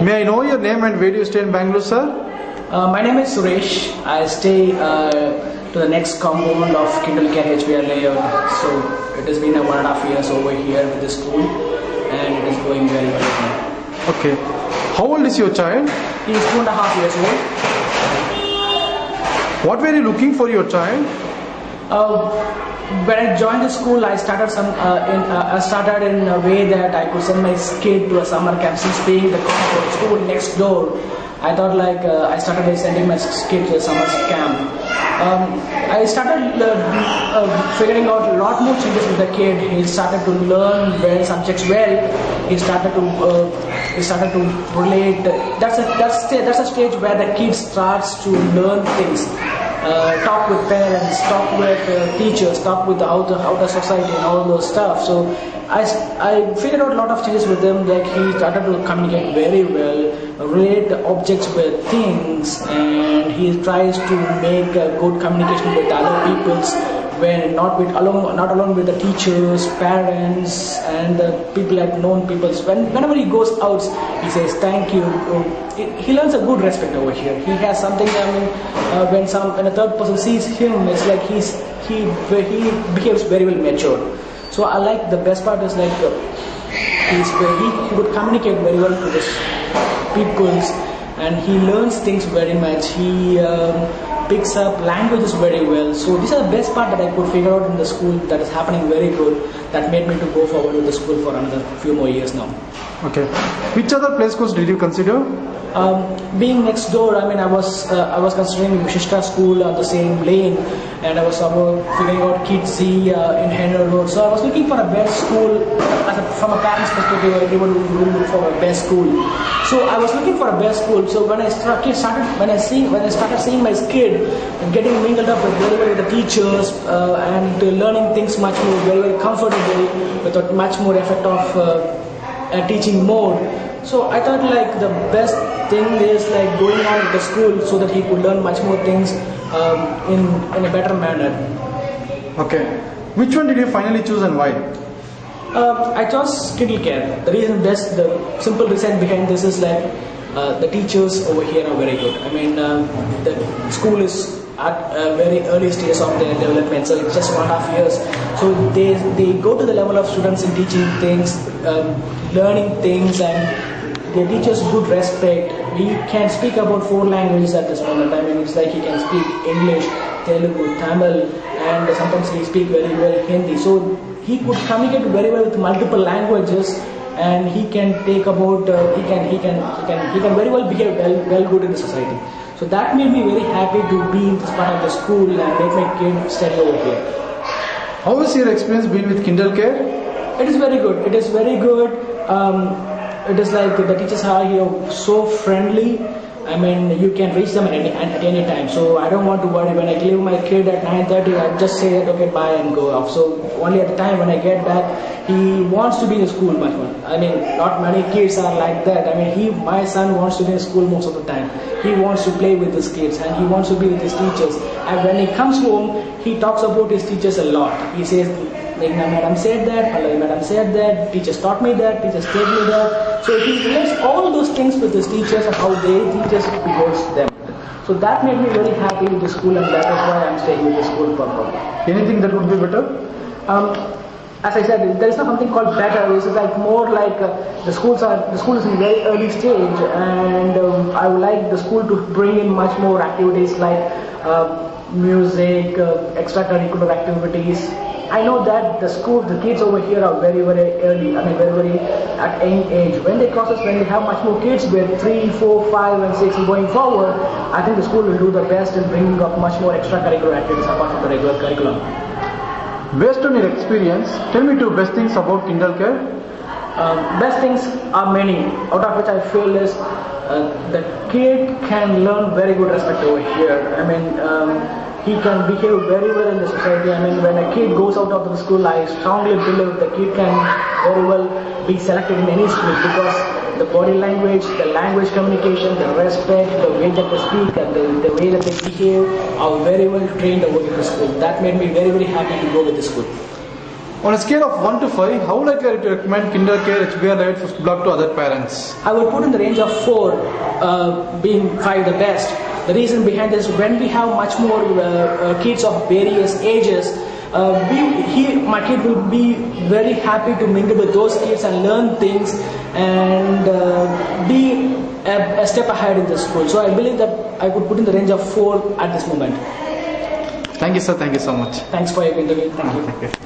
May I know your name and where do you stay in Bangalore, sir? My name is Suresh. I stay to the next compound of Kindlecare HBR layout. So it has been 1.5 years over here with the school, and it is going very well with me. Okay. How old is your child? He is 2.5 years old. What were you looking for your child? When I joined the school, I started in a way that I could send my kid to a summer camp. Since being the school next door, I thought I started by sending my kid to a summer camp. I started figuring out a lot more changes with the kid. He started to learn subjects well. He started to relate. That's a stage where the kid starts to learn things. Talk with parents, talk with teachers, talk with the outer society and all those stuff. So I figured out a lot of changes with him. Like he started to communicate very well, relate the objects with things, and he tries to make a good communication with other peoples when not alone with the teachers, parents, and the people like known people. Whenever he goes out, he says thank you. He learns a good respect over here. He has something. When a third person sees him, it's like he behaves very well matured. So I like the best part is he would communicate very well to his peoples, and he learns things very much. He picks up languages very well. So these are the best part that I could figure out in the school that is happening very good. That made me to go forward with the school for another few more years now. Okay. Which other play schools did you consider? Being next door, I was considering Vishishta School on the same lane, and I was figuring out Kidzi in Henry Road. So I was looking for a best school. From a parent's perspective, everyone would look for a best school. So I was looking for a best school. So when I started seeing my kid and getting mingled up with the teachers and learning things much more very very comfortably with a much more effect of teaching mode. So I thought the best thing is going on with the school so that he could learn much more things in a better manner. Okay. Which one did you finally choose and why? I chose Kindlecare. The simple reason behind this is the teachers over here are very good. The school is at a very early stage of their development, so it's just 1.5 years. So they go to the level of students in teaching things, learning things, and they teach us good respect. We can speak about 4 languages at this moment. It's like he can speak English, Telugu, Tamil, and sometimes he speak very well Hindi. So he could communicate very well with multiple languages, and he can take about he can very well behave well good in the society. So that made me very happy to be in this part of the school and make my kid study over here. How has your experience been with Kindlecare? It is very good. It is very good. It is the teachers are here so friendly. You can reach them at any time. So I don't want to worry. When I leave my kid at 9:30, I just say that okay, bye and go off. So only at the time when I get back, he wants to be in school much more. Not many kids are like that. My son wants to be in school most of the time. He wants to play with his kids and he wants to be with his teachers. And when he comes home, he talks about his teachers a lot. He says, madam said that, madam said that, teachers taught me that, teachers gave me that. So he relates all those things with his teachers and how they teachers behaves them. So that made me very happy with the school, and that is why I'm staying with the school for now. Anything that would be better? As I said, there is not something called better. It's the school is in a very early stage, and I would like the school to bring in much more activities like music, extracurricular activities. I know that the kids over here are very very early. Very at young age. When they have much more kids with 3, 4, 5, and 6 going forward, I think the school will do the best in bringing up much more extracurricular activities apart from the regular curriculum. Based on your experience, tell me 2 best things about Kindlecare. Best things are many, out of which I feel is the kid can learn very good respect over here. He can behave very well in the society. When a kid goes out of the school, I strongly believe the kid can very well be selected in any school because the body language, the language communication, the respect, the way that they speak, and the way that they behave are very well trained over in the school. That made me very very happy to go with the school. On a scale of 1 to 5, how likely are you to recommend KinderCare HBR Light Block to other parents? I would put in the range of 4, being 5 the best. The reason behind this, when we have much more kids of various ages, my kid will be very happy to mingle with those kids and learn things and be a step ahead in the school. So I believe that I could put in the range of 4 at this moment. Thank you, sir. Thank you so much. Thanks for your interview. Thank you. Thank you.